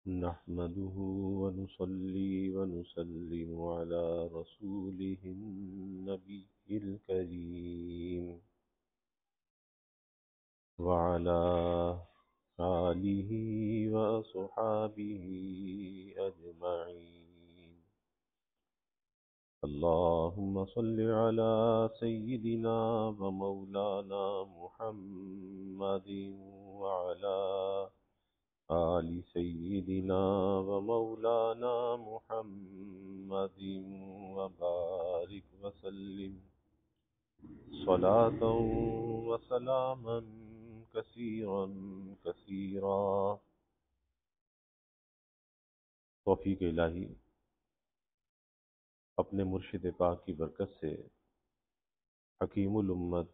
نحمده ونصلي ونسلم على رسوله النبي الكريم وعلى آله وصحابه أجمعين. اللهم صل على سيدنا ومولانا محمد وعلى آل سيدنا ومولانا محمد وبارك وسلم صلاة وسلاما كثيرا كثيرا. توفیق الہی اپنے مرشد پاک کی برکت سے حکیم الامت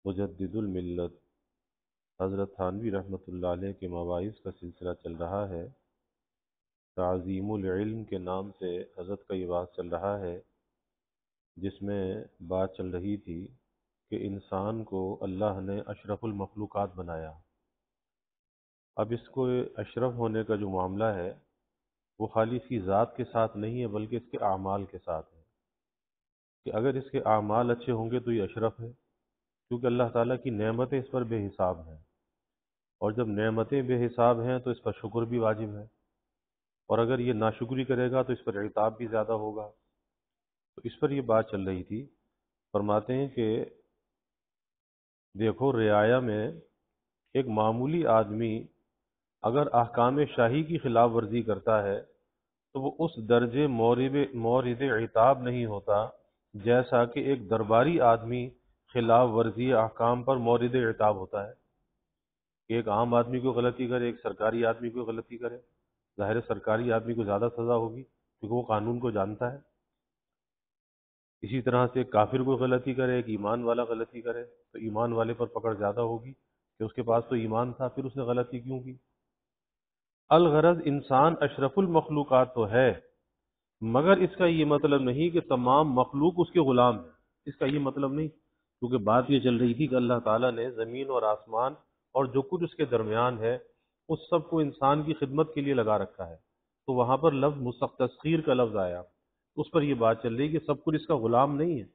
مجدد الملت حضرت تھانوی رحمۃ اللہ علیہ کے مواعظ کا سلسلہ چل رہا ہے. تعظیم العلم کے نام سے حضرت کا یہ بات چل رہا ہے، جس میں بات چل رہی تھی کہ انسان کو اللہ نے اشرف المخلوقات بنایا. اب اس کو اشرف ہونے کا جو معاملہ ہے وہ خالی اس کی ذات کے ساتھ نہیں ہے، بلکہ اس کے اعمال کے ساتھ ہے، کہ اگر اس کے اعمال اچھے ہوں گے تو یہ اشرف ہے، کیونکہ اللہ تعالیٰ کی نعمتیں اس پر بے حساب ہیں، اور جب نعمتیں بے حساب ہیں تو اس پر شکر بھی واجب ہے، اور اگر یہ ناشکری کرے گا تو اس پر عتاب بھی زیادہ ہوگا. تو اس پر یہ بات چل رہی تھی. فرماتے ہیں کہ دیکھو، رعایا میں ایک معمولی آدمی اگر احکام شاہی کی خلاف ورزی کرتا ہے تو وہ اس درجے مورد عتاب نہیں ہوتا جیسا کہ ایک درباری آدمی خلاف ورزی احکام پر مورد عتاب ہوتا ہے. کہ ایک عام آدمی کو غلطی کرے، ایک سرکاری آدمی کو غلطی کرے، ظاہر سرکاری آدمی کو زیادہ سزا ہوگی کیونکہ وہ قانون کو جانتا ہے. اسی طرح سے ایک کافر کو غلطی کرے، ایک ایمان والا غلطی کرے تو ایمان والے پر پکڑ زیادہ ہوگی کہ اس کے پاس تو ایمان تھا، پھر اس نے غلطی کیوں کی. الغرض انسان اشرف المخلوقات تو ہے، مگر اس کا یہ مطلب نہیں کہ تمام مخلوق اس کے غلام ہیں. اس کا یہ مطلب نہیں، کیونکہ بات یہ چل رہی تھی کہ اللہ تعالیٰ نے زمین اور آسمان اور جو کچھ اس کے درمیان ہے اس سب کو انسان کی خدمت کے لیے لگا رکھا ہے. تو وہاں پر لفظ تسخیر کا لفظ آیا، اس پر یہ بات چل رہی کہ سب کچھ اس کا غلام نہیں ہے،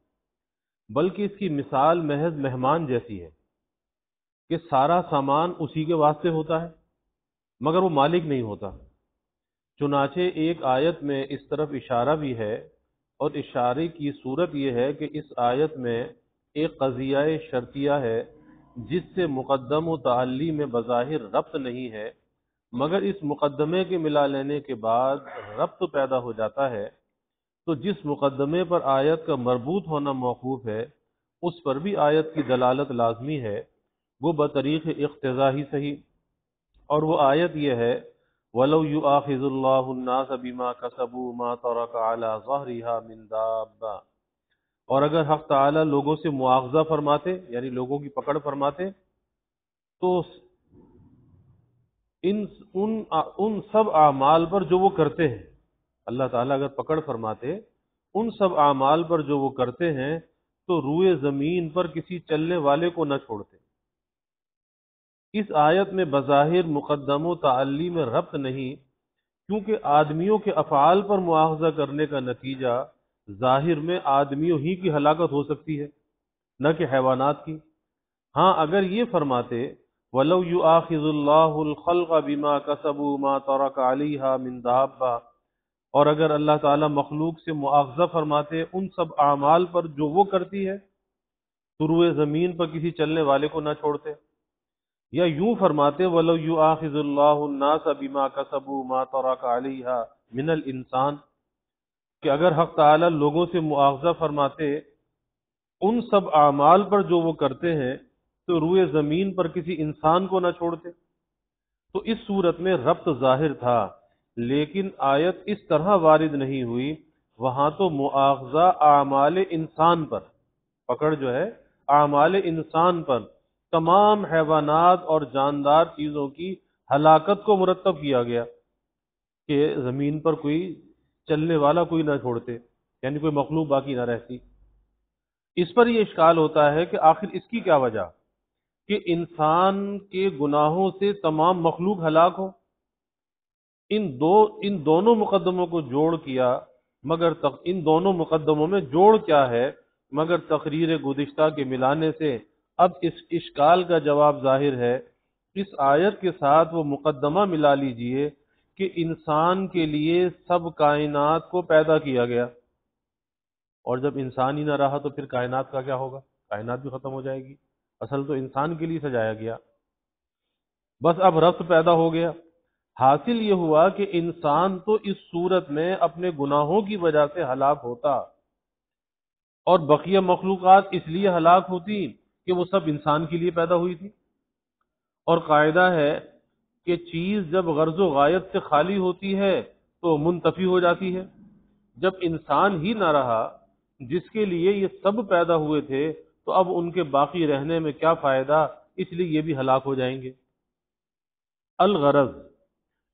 بلکہ اس کی مثال محض مہمان جیسی ہے کہ سارا سامان اسی کے واسطے ہوتا ہے مگر وہ مالک نہیں ہوتا. چنانچہ ایک آیت میں اس طرف اشارہ بھی ہے، اور اشارے کی صورت یہ ہے کہ اس آیت میں ایک قضیہ شرطیہ ہے جس سے مقدم و تعلی میں بظاہر ربط نہیں ہے، مگر اس مقدمے کے ملا لینے کے بعد ربط پیدا ہو جاتا ہے. تو جس مقدمے پر آیت کا مربوط ہونا موقوف ہے اس پر بھی آیت کی دلالت لازمی ہے، وہ بطریق اقتضا ہی صحیح. اور وہ آیت یہ ہے وَلَوْ يُؤَاخِذُ اللَّهُ النَّاسَ بِمَا كَسَبُوا مَا تَرَكَ عَلَى ظَهْرِهَا مِن دَابَّةٍ. اور اگر حق تعالی لوگوں سے مواخذہ فرماتے، یعنی لوگوں کی پکڑ فرماتے، تو ان سب اعمال پر جو وہ کرتے ہیں، اللہ تعالیٰ اگر پکڑ فرماتے ان سب اعمال پر جو وہ کرتے ہیں تو روئے زمین پر کسی چلنے والے کو نہ چھوڑتے. اس آیت میں بظاہر مقدم و تعلی میں ربط نہیں، کیونکہ آدمیوں کے افعال پر مواخذہ کرنے کا نتیجہ ظاہر میں آدمیوں ہی کی ہلاکت ہو سکتی ہے، نہ کہ حیوانات کی. ہاں اگر یہ فرماتے وَلَوْ يُؤَاخِذُ اللَّهُ الْخَلْقَ بِمَا كَسَبُوا مَا تَرَكَ عَلَيْهَا مِن دَابَّةٍ، اور اگر اللہ تعالیٰ مخلوق سے مواخذہ فرماتے ان سب اعمال پر جو وہ کرتی ہے تو روئے زمین پر کسی چلنے والے کو نہ چھوڑتے. یا یوں فرماتے وَلَوْ يُؤَاخِذُ اللَّهُ النَّاسَ بِمَا كَسَبُوا مَا تَرَكَ عَلَيْهَا مِنَ الْإِنسَانِ، کہ اگر حق تعالی لوگوں سے مواخذہ فرماتے ان سب اعمال پر جو وہ کرتے ہیں تو روئے زمین پر کسی انسان کو نہ چھوڑتے. تو اس صورت میں ربط ظاہر تھا، لیکن آیت اس طرح وارد نہیں ہوئی. وہاں تو مواخذہ اعمال انسان پر، پکڑ جو ہے اعمال انسان پر، تمام حیوانات اور جاندار چیزوں کی ہلاکت کو مرتب کیا گیا کہ زمین پر کوئی چلنے والا کوئی نہ چھوڑتے، یعنی کوئی مخلوق باقی نہ رہتی. اس پر یہ اشکال ہوتا ہے کہ آخر اس کی کیا وجہ کہ انسان کے گناہوں سے تمام مخلوق ہلاک ہو؟ ان دونوں مقدموں کو جوڑ کیا، مگر ان دونوں مقدموں میں جوڑ کیا ہے مگر تقریر گزشتہ کے ملانے سے؟ اب اس اشکال کا جواب ظاہر ہے۔ اس آیت کے ساتھ وہ مقدمہ ملا لیجئے کہ انسان کے لیے سب کائنات کو پیدا کیا گیا، اور جب انسان ہی نہ رہا تو پھر کائنات کا کیا ہوگا؟ کائنات بھی ختم ہو جائے گی۔ اصل تو انسان کے لیے سجایا گیا، بس اب ربط پیدا ہو گیا۔ حاصل یہ ہوا کہ انسان تو اس صورت میں اپنے گناہوں کی وجہ سے ہلاک ہوتا، اور بقیہ مخلوقات اس لیے ہلاک ہوتی کہ وہ سب انسان کے لیے پیدا ہوئی تھی۔ اور قاعدہ ہے کہ چیز جب غرض و غایت سے خالی ہوتی ہے تو منتفی ہو جاتی ہے۔ جب انسان ہی نہ رہا جس کے لیے یہ سب پیدا ہوئے تھے تو اب ان کے باقی رہنے میں کیا فائدہ، اس لیے یہ بھی ہلاک ہو جائیں گے۔ الغرض،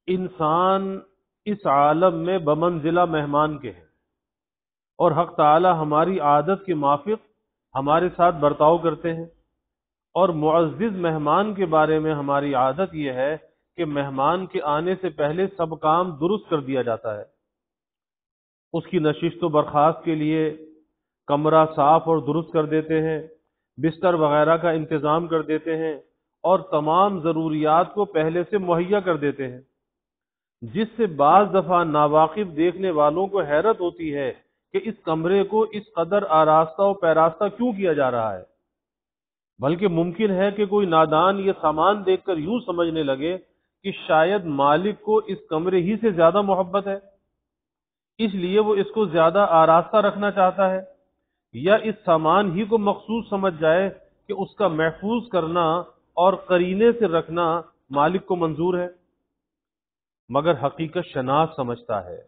انسان اس عالم میں بمنزلہ مہمان کے ہیں، اور حق تعالی ہماری عادت کے موافق ہمارے ساتھ برتاؤ کرتے ہیں، اور معزز مہمان کے بارے میں ہماری عادت یہ ہے کہ مہمان کے آنے سے پہلے سب کام درست کر دیا جاتا ہے۔ اس کی نشست و برخاست کے لیے کمرہ صاف اور درست کر دیتے ہیں، بستر وغیرہ کا انتظام کر دیتے ہیں، اور تمام ضروریات کو پہلے سے مہیا کر دیتے ہیں، جس سے بعض دفعہ ناواقف دیکھنے والوں کو حیرت ہوتی ہے کہ اس کمرے کو اس قدر آراستہ و پیراستہ کیوں کیا جا رہا ہے۔ بلکہ ممکن ہے کہ کوئی نادان یہ سامان دیکھ کر یوں سمجھنے لگے کہ شاید مالک کو اس کمرے ہی سے زیادہ محبت ہے، اس لیے وہ اس کو زیادہ آراستہ رکھنا چاہتا ہے، یا اس سامان ہی کو مخصوص سمجھ جائے کہ اس کا محفوظ کرنا اور قرینے سے رکھنا مالک کو منظور ہے۔ مگر حقیقت شناس سمجھتا ہے،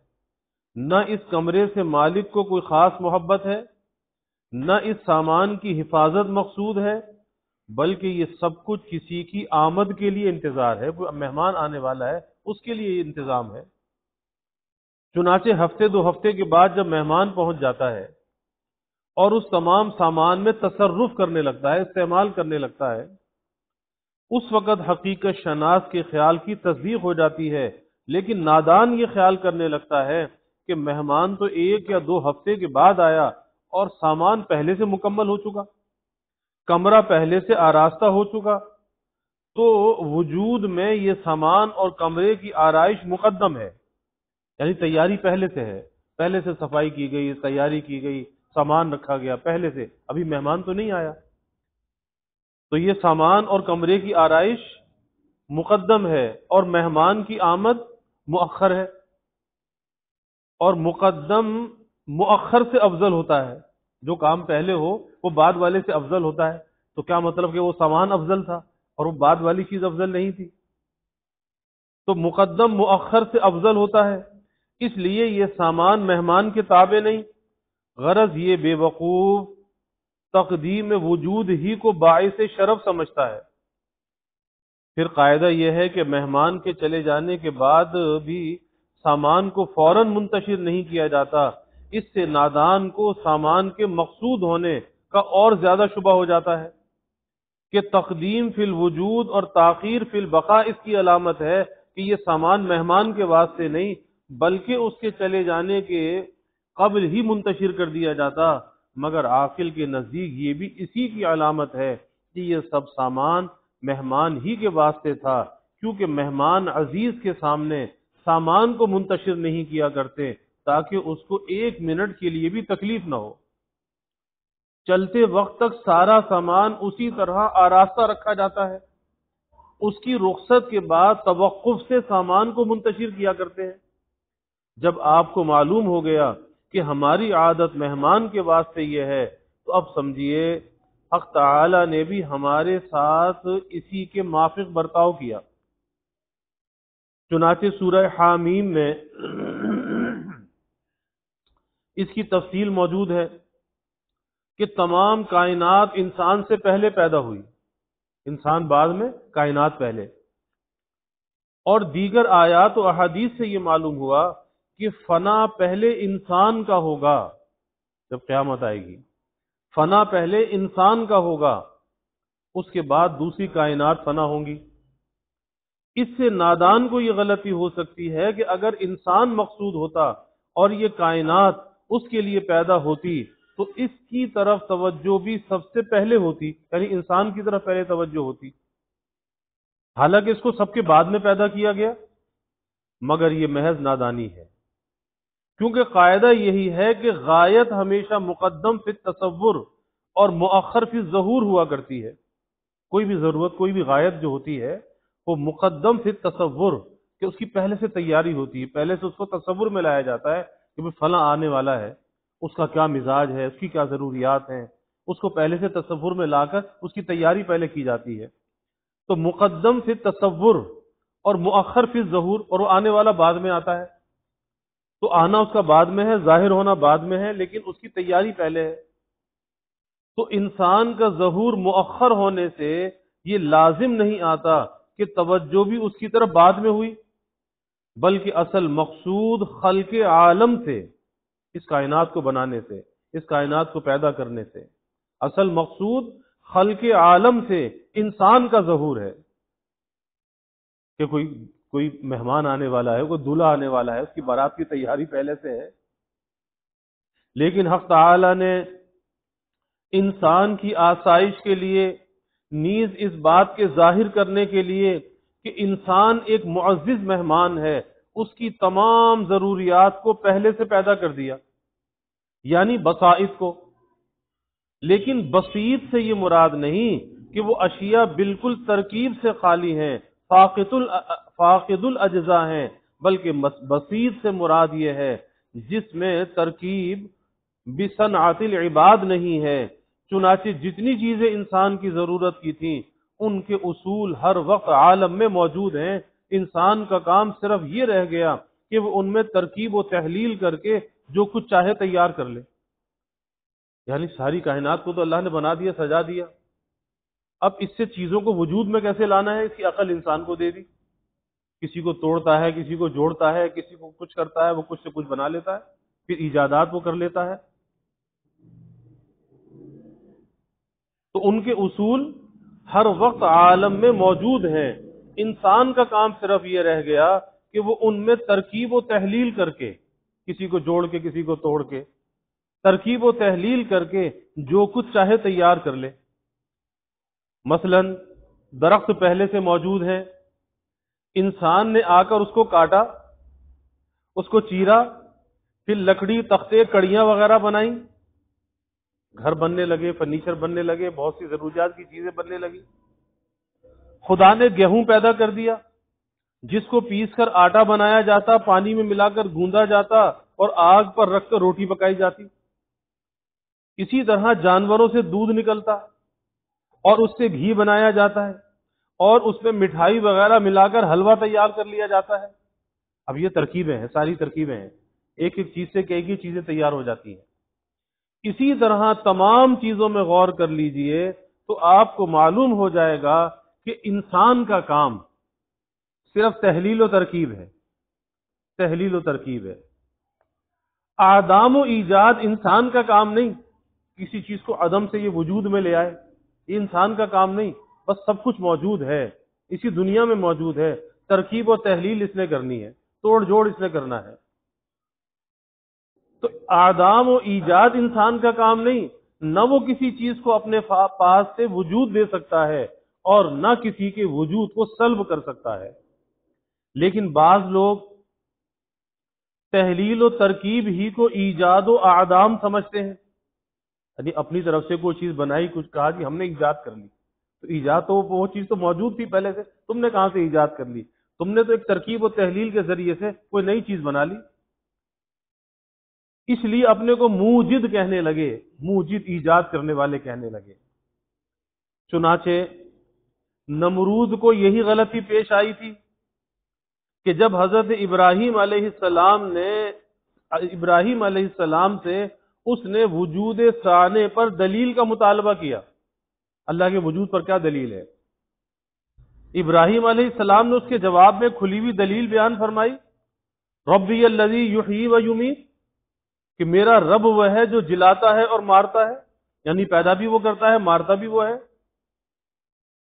نہ اس کمرے سے مالک کو کوئی خاص محبت ہے، نہ اس سامان کی حفاظت مقصود ہے، بلکہ یہ سب کچھ کسی کی آمد کے لیے انتظار ہے۔ کوئی مہمان آنے والا ہے، اس کے لیے یہ انتظام ہے۔ چنانچہ ہفتے دو ہفتے کے بعد جب مہمان پہنچ جاتا ہے اور اس تمام سامان میں تصرف کرنے لگتا ہے، استعمال کرنے لگتا ہے، اس وقت حقیقت شناس کے خیال کی تصدیق ہو جاتی ہے، لیکن نادان یہ خیال کرنے لگتا ہے کہ مہمان تو 1 یا 2 ہفتے کے بعد آیا اور سامان پہلے سے مکمل ہو چکا، کمرہ پہلے سے آراستہ ہو چکا، تو وجود میں یہ سامان اور کمرے کی آرائش مقدم ہے، یعنی تیاری پہلے سے ہے، پہلے سے صفائی کی گئی، تیاری کی گئی، سامان رکھا گیا پہلے سے، ابھی مہمان تو نہیں آیا، تو یہ سامان اور کمرے کی آرائش مقدم ہے اور مہمان کی آمد مؤخر ہے، اور مقدم مؤخر سے افضل ہوتا ہے۔ جو کام پہلے ہو وہ بعد والے سے افضل ہوتا ہے، تو کیا مطلب کہ وہ سامان افضل تھا اور وہ بعد والی چیز افضل نہیں تھی؟ تو مقدم مؤخر سے افضل ہوتا ہے، اس لیے یہ سامان مہمان کے تابع نہیں۔ غرض یہ بے وقوف تقدیم وجود ہی کو باعث شرف سمجھتا ہے۔ پھر قاعدہ یہ ہے کہ مہمان کے چلے جانے کے بعد بھی سامان کو فوراً منتشر نہیں کیا جاتا، اس سے نادان کو سامان کے مقصود ہونے کا اور زیادہ شبہ ہو جاتا ہے کہ تقدیم فی الوجود اور تاخیر فی البقاء اس کی علامت ہے کہ یہ سامان مہمان کے واسطے نہیں بلکہ اس کے چلے جانے کے قبل ہی منتشر کر دیا جاتا، مگر عاقل کے نزدیک یہ بھی اسی کی علامت ہے کہ یہ سب سامان مہمان ہی کے واسطے تھا، کیونکہ مہمان عزیز کے سامنے سامان کو منتشر نہیں کیا کرتے تاکہ اس کو 1 منٹ کے لیے بھی تکلیف نہ ہو۔ چلتے وقت تک سارا سامان اسی طرح آراستہ رکھا جاتا ہے، اس کی رخصت کے بعد توقف سے سامان کو منتشر کیا کرتے ہیں۔ جب آپ کو معلوم ہو گیا کہ ہماری عادت مہمان کے واسطے یہ ہے، تو اب سمجھیے حق تعالی نے بھی ہمارے ساتھ اسی کے موافق برتاؤ کیا۔ چنانچہ سورہ حامیم میں اس کی تفصیل موجود ہے کہ تمام کائنات انسان سے پہلے پیدا ہوئی، انسان بعد میں، کائنات پہلے۔ اور دیگر آیات و احادیث سے یہ معلوم ہوا کہ فنا پہلے انسان کا ہوگا، جب قیامت آئے گی فنا پہلے انسان کا ہوگا، اس کے بعد دوسری کائنات فنا ہوں گی۔ اس سے نادان کو یہ غلطی ہو سکتی ہے کہ اگر انسان مقصود ہوتا اور یہ کائنات اس کے لیے پیدا ہوتی تو اس کی طرف توجہ بھی سب سے پہلے ہوتی، یعنی انسان کی طرف پہلے توجہ ہوتی، حالانکہ اس کو سب کے بعد میں پیدا کیا گیا۔ مگر یہ محض نادانی ہے، کیونکہ قاعدہ یہی ہے کہ غایت ہمیشہ مقدم فی التصور اور مؤخر فی الظہور ہوا کرتی ہے۔ کوئی بھی ضرورت، کوئی بھی غایت جو ہوتی ہے وہ مقدم فی التصور، کہ اس کی پہلے سے تیاری ہوتی ہے، پہلے سے اس کو تصور میں لایا جاتا ہے کہ وہ فلاں آنے والا ہے، اس کا کیا مزاج ہے، اس کی کیا ضروریات ہیں، اس کو پہلے سے تصور میں لا کر اس کی تیاری پہلے کی جاتی ہے۔ تو مقدم فی التصور اور مؤخر فی الظہور، اور وہ آنے والا بعد میں آتا ہے، تو آنا اس کا بعد میں ہے، ظاہر ہونا بعد میں ہے، لیکن اس کی تیاری پہلے ہے۔ تو انسان کا ظہور مؤخر ہونے سے یہ لازم نہیں آتا کہ توجہ بھی اس کی طرف بعد میں ہوئی، بلکہ اصل مقصود خلق عالم سے، اس کائنات کو بنانے سے، اس کائنات کو پیدا کرنے سے، اصل مقصود خلق عالم سے انسان کا ظہور ہے کہ کوئی مہمان آنے والا ہے، کوئی دولہا آنے والا ہے، اس کی بارات کی تیاری پہلے سے ہے۔ لیکن حق تعالی نے انسان کی آسائش کے لیے، نیز اس بات کے ظاہر کرنے کے لیے کہ انسان ایک معزز مہمان ہے، اس کی تمام ضروریات کو پہلے سے پیدا کر دیا، یعنی بسائط کو۔ لیکن بسیط سے یہ مراد نہیں کہ وہ اشیاء بالکل ترکیب سے خالی ہیں، فاقد الاجزاء ہیں، بلکہ بسیط سے مراد یہ ہے جس میں ترکیب بصنعت العباد نہیں ہے۔ چنانچہ جتنی چیزیں انسان کی ضرورت کی تھیں ان کے اصول ہر وقت عالم میں موجود ہیں، انسان کا کام صرف یہ رہ گیا کہ وہ ان میں ترکیب و تحلیل کر کے جو کچھ چاہے تیار کر لے۔ یعنی ساری کائنات کو تو اللہ نے بنا دیا، سجا دیا، اب اس سے چیزوں کو وجود میں کیسے لانا ہے، اس کی عقل انسان کو دے دی۔ کسی کو توڑتا ہے، کسی کو جوڑتا ہے، کسی کو کچھ کرتا ہے، وہ کچھ سے کچھ بنا لیتا ہے، پھر ایجادات وہ کر لیتا ہے۔ تو ان کے اصول ہر وقت عالم میں موجود ہیں، انسان کا کام صرف یہ رہ گیا کہ وہ ان میں ترکیب و تحلیل کر کے، کسی کو جوڑ کے کسی کو توڑ کے، ترکیب و تحلیل کر کے جو کچھ چاہے تیار کر لے۔ مثلا درخت پہلے سے موجود ہے، انسان نے آ کر اس کو کاٹا، اس کو چیرا، پھر لکڑی، تختے، کڑیاں وغیرہ بنائیں، گھر بننے لگے، فرنیچر بننے لگے، بہت سی ضروریات کی چیزیں بننے لگی۔ خدا نے گیہوں پیدا کر دیا جس کو پیس کر آٹا بنایا جاتا، پانی میں ملا کر گوندا جاتا اور آگ پر رکھ کر روٹی پکائی جاتی۔ اسی طرح جانوروں سے دودھ نکلتا اور اس سے گھی بنایا جاتا ہے، اور اس میں مٹھائی وغیرہ ملا کر حلوہ تیار کر لیا جاتا ہے۔ اب یہ ترکیبیں ہیں، ساری ترکیبیں ہیں، ایک ایک چیز سے کئی کئی چیزیں تیار ہو جاتی ہیں۔ اسی طرح تمام چیزوں میں غور کر لیجئے تو آپ کو معلوم ہو جائے گا کہ انسان کا کام صرف تحلیل و ترکیب ہے، تحلیل و ترکیب ہے۔ اعدام و ایجاد انسان کا کام نہیں، کسی چیز کو عدم سے یہ وجود میں لے آئے، یہ انسان کا کام نہیں، بس سب کچھ موجود ہے، اسی دنیا میں موجود ہے، ترکیب و تحلیل اس نے کرنی ہے، توڑ جوڑ اس نے کرنا ہے۔ تو اعدام و ایجاد انسان کا کام نہیں، نہ وہ کسی چیز کو اپنے پاس سے وجود دے سکتا ہے اور نہ کسی کے وجود کو سلب کر سکتا ہے۔ لیکن بعض لوگ تحلیل و ترکیب ہی کو ایجاد و اعدام سمجھتے ہیں، یعنی اپنی طرف سے کوئی چیز بنائی، کچھ کہا کہ ہم نے ایجاد کر لی، تو ایجاد تو وہ چیز تو موجود تھی پہلے سے، تم نے کہاں سے ایجاد کر لی؟ تم نے تو ایک ترکیب و تحلیل کے ذریعے سے کوئی نئی چیز بنا لی۔ اس لیے اپنے کو موجد کہنے لگے، موجد، ایجاد کرنے والے کہنے لگے۔ چنانچہ نمرود کو یہی غلطی پیش آئی تھی کہ جب حضرت ابراہیم علیہ السلام سے اس نے وجود ثانی پر دلیل کا مطالبہ کیا، اللہ کے وجود پر کیا دلیل ہے؟ ابراہیم علیہ السلام نے اس کے جواب میں کھلی ہوئی دلیل بیان فرمائی، ربی الذی یحیی و یمیت، کہ میرا رب وہ ہے جو جلاتا ہے اور مارتا ہے، یعنی پیدا بھی وہ کرتا ہے، مارتا بھی وہ ہے۔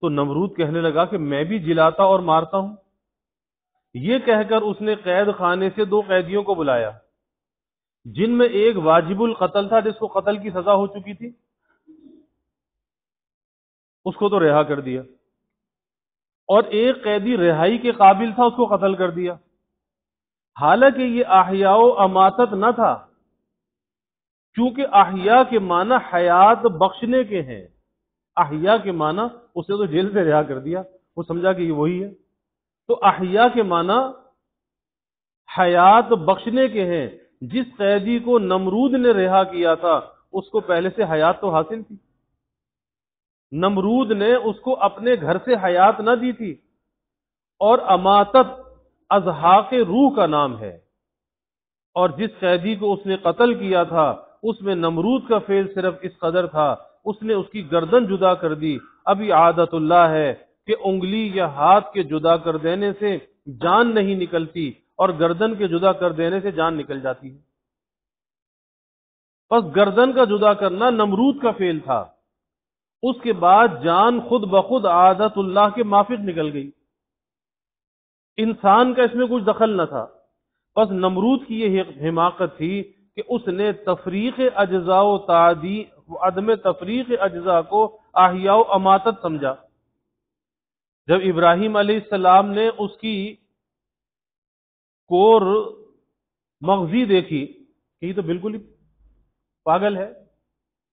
تو نمرود کہنے لگا کہ میں بھی جلاتا اور مارتا ہوں۔ یہ کہہ کر اس نے قید خانے سے 2 قیدیوں کو بلایا، جن میں ایک واجب القتل تھا جس کو قتل کی سزا ہو چکی تھی، اس کو تو رہا کر دیا، اور ایک قیدی رہائی کے قابل تھا، اس کو قتل کر دیا۔ حالانکہ یہ احیاء و اماتت نہ تھا، کیونکہ احیاء کے معنی حیات بخشنے کے ہیں۔ احیاء کے معنی اسے تو جیل سے رہا کر دیا، وہ سمجھا کہ یہ وہی ہے، تو احیاء کے معنی حیات بخشنے کے ہیں۔ جس قیدی کو نمرود نے رہا کیا تھا اس کو پہلے سے حیات تو حاصل تھی، نمرود نے اس کو اپنے گھر سے حیات نہ دی تھی، اور اماتت ازحاق روح کا نام ہے، اور جس قیدی کو اس نے قتل کیا تھا اس میں نمرود کا فعل صرف اس قدر تھا، اس نے اس کی گردن جدا کر دی۔ ابھی عادت اللہ ہے کہ انگلی یا ہاتھ کے جدا کر دینے سے جان نہیں نکلتی، اور گردن کے جدا کر دینے سے جان نکل جاتی ہے۔ بس گردن کا جدا کرنا نمرود کا فعل تھا، اس کے بعد جان خود بخود عادت اللہ کے مافق نکل گئی، انسان کا اس میں کچھ دخل نہ تھا۔ بس نمرود کی یہ حماقت تھی کہ اس نے تفریق اجزاء و عدم تفریق اجزاء کو احیاء و اماتت سمجھا۔ جب ابراہیم علیہ السلام نے اس کی کور مغزی دیکھی کہ یہ تو بالکل ہی پاگل ہے،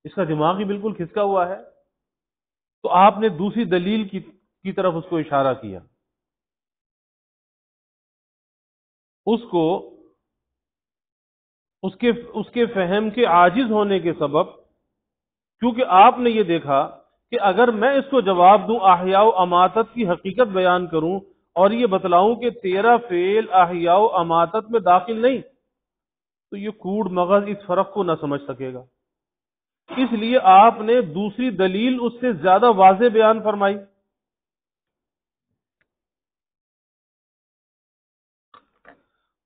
اس کا دماغ ہی بالکل کھسکا ہوا ہے، تو آپ نے دوسری دلیل کی طرف اس کو اشارہ کیا۔ اس کو اس کے فہم کے عاجز ہونے کے سبب، کیونکہ آپ نے یہ دیکھا کہ اگر میں اس کو جواب دوں احیاء و اماتت کی حقیقت بیان کروں اور یہ بتلاؤں کہ تیرا فعل احیاء و اماتت میں داخل نہیں، تو یہ کوڑ مغز اس فرق کو نہ سمجھ سکے گا۔ اس لیے آپ نے دوسری دلیل اس سے زیادہ واضح بیان فرمائی،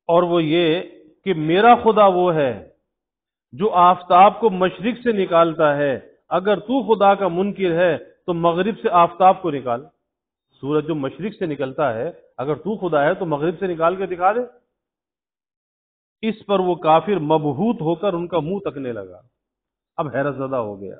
اور وہ یہ کہ میرا خدا وہ ہے جو آفتاب کو مشرق سے نکالتا ہے، اگر تو خدا کا منکر ہے تو مغرب سے آفتاب کو نکال۔ سورج جو مشرق سے نکلتا ہے، اگر تو خدا ہے تو مغرب سے نکال کے دکھا دے۔ اس پر وہ کافر مبہوت ہو کر ان کا منہ تکنے لگا، اب حیرت زدہ ہو گیا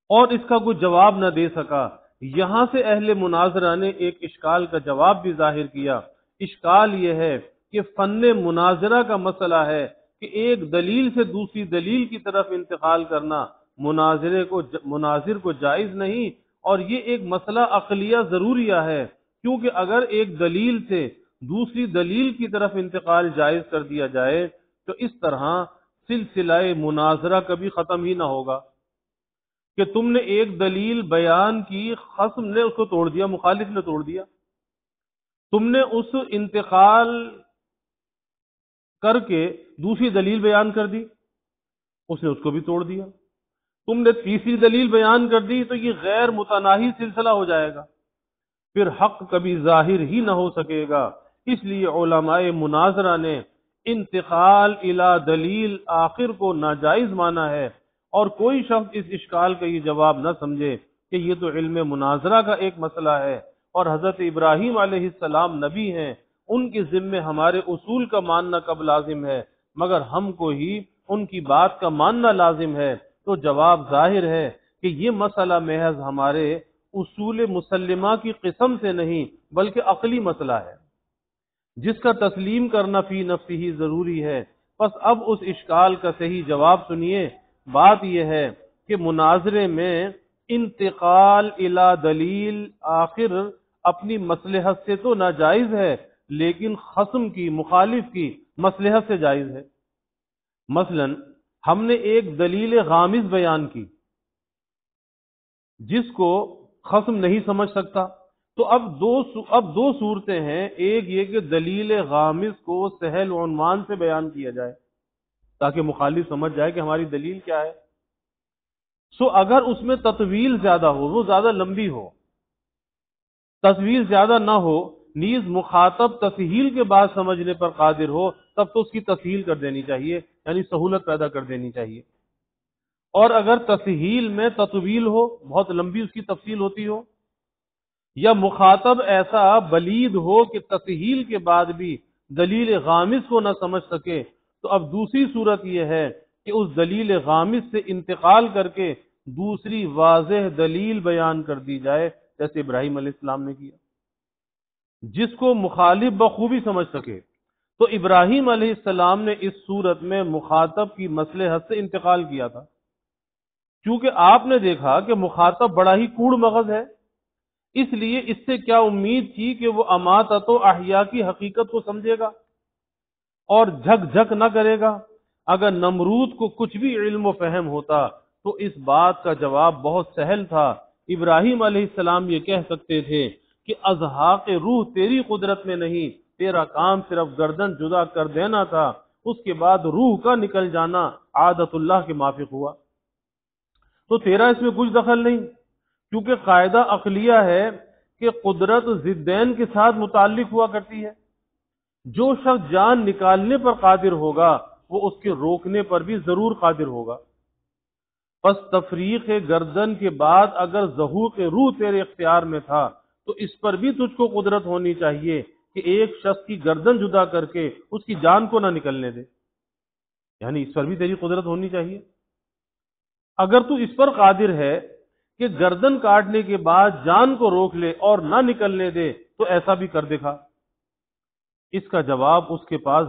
اور اس کا کوئی جواب نہ دے سکا۔ یہاں سے اہل مناظرہ نے ایک اشکال کا جواب بھی ظاہر کیا۔ اشکال یہ ہے کہ فن مناظرہ کا مسئلہ ہے کہ ایک دلیل سے دوسری دلیل کی طرف انتقال کرنا مناظر کو جائز نہیں، اور یہ ایک مسئلہ عقلیہ ضروریہ ہے، کیونکہ اگر ایک دلیل سے دوسری دلیل کی طرف انتقال جائز کر دیا جائے تو اس طرح سلسلہ مناظرہ کبھی ختم ہی نہ ہوگا کہ تم نے ایک دلیل بیان کی، خصم نے اس کو توڑ دیا، مخالف نے توڑ دیا، تم نے اس انتقال کر کے دوسری دلیل بیان کر دی، اس نے اس کو بھی توڑ دیا، تم نے تیسری دلیل بیان کر دی، تو یہ غیر متناہی سلسلہ ہو جائے گا، پھر حق کبھی ظاہر ہی نہ ہو سکے گا۔ اس لیے علماء مناظرہ نے انتقال الی دلیل آخر کو ناجائز مانا ہے، اور کوئی شخص اس اشکال کا یہ جواب نہ سمجھے کہ یہ تو علم مناظرہ کا ایک مسئلہ ہے، اور حضرت ابراہیم علیہ السلام نبی ہیں، ان کے ذمے ہمارے اصول کا ماننا کب لازم ہے، مگر ہم کو ہی ان کی بات کا ماننا لازم ہے۔ تو جواب ظاہر ہے کہ یہ مسئلہ محض ہمارے اصول مسلمہ کی قسم سے نہیں بلکہ عقلی مسئلہ ہے، جس کا تسلیم کرنا فی نفسی ہی ضروری ہے۔ پس اب اس اشکال کا صحیح جواب سنیے۔ بات یہ ہے کہ مناظرے میں انتقال الی دلیل آخر اپنی مصلحت سے تو ناجائز ہے، لیکن خصم کی، مخالف کی مصلحت سے جائز ہے۔ مثلا ہم نے ایک دلیل غامض بیان کی جس کو خصم نہیں سمجھ سکتا، تو اب دو صورتیں ہیں، ایک یہ کہ دلیل غامض کو سہل عنوان سے بیان کیا جائے تاکہ مخالف سمجھ جائے کہ ہماری دلیل کیا ہے، اگر اس میں تطویل زیادہ ہو، وہ زیادہ لمبی ہو، تطویل زیادہ نہ ہو، نیز مخاطب تسہیل کے بعد سمجھنے پر قادر ہو، تب تو اس کی تسہیل کر دینی چاہیے، یعنی سہولت پیدا کر دینی چاہیے۔ اور اگر تسہیل میں تطویل ہو، بہت لمبی اس کی تفصیل ہوتی ہو، یا مخاطب ایسا بلید ہو کہ تسہیل کے بعد بھی دلیل غامض کو نہ سمجھ سکے، تو اب دوسری صورت یہ ہے کہ اس دلیل غامض سے انتقال کر کے دوسری واضح دلیل بیان کر دی جائے، جیسے ابراہیم علیہ السلام نے کیا، جس کو مخالف بخوبی سمجھ سکے۔ تو ابراہیم علیہ السلام نے اس صورت میں مخاطب کی مصلحت سے انتقال کیا تھا، کیونکہ آپ نے دیکھا کہ مخاطب بڑا ہی کوڑ مغز ہے، اس لیے اس سے کیا امید تھی کہ وہ اماتت و احیا کی حقیقت کو سمجھے گا اور جھک جھک نہ کرے گا۔ اگر نمرود کو کچھ بھی علم و فہم ہوتا تو اس بات کا جواب بہت سہل تھا۔ ابراہیم علیہ السلام یہ کہہ سکتے تھے کہ ازحاق روح تیری قدرت میں نہیں، تیرا کام صرف گردن جدا کر دینا تھا، اس کے بعد روح کا نکل جانا عادت اللہ کے موافق ہوا، تو تیرا اس میں کچھ دخل نہیں، کیونکہ قاعدہ عقلیہ ہے کہ قدرت ضدین کے ساتھ متعلق ہوا کرتی ہے۔ جو شخص جان نکالنے پر قادر ہوگا وہ اس کے روکنے پر بھی ضرور قادر ہوگا۔ پس تفریق گردن کے بعد اگر ظہوق روح تیرے اختیار میں تھا تو اس پر بھی تجھ کو قدرت ہونی چاہیے کہ ایک شخص کی گردن جدا کر کے اس کی جان کو نہ نکلنے دے، یعنی اس پر بھی تیری قدرت ہونی چاہیے۔ اگر تو اس پر قادر ہے کہ گردن کاٹنے کے بعد جان کو روک لے اور نہ نکلنے دے تو ایسا بھی کر دکھا۔ اس کا جواب اس کے پاس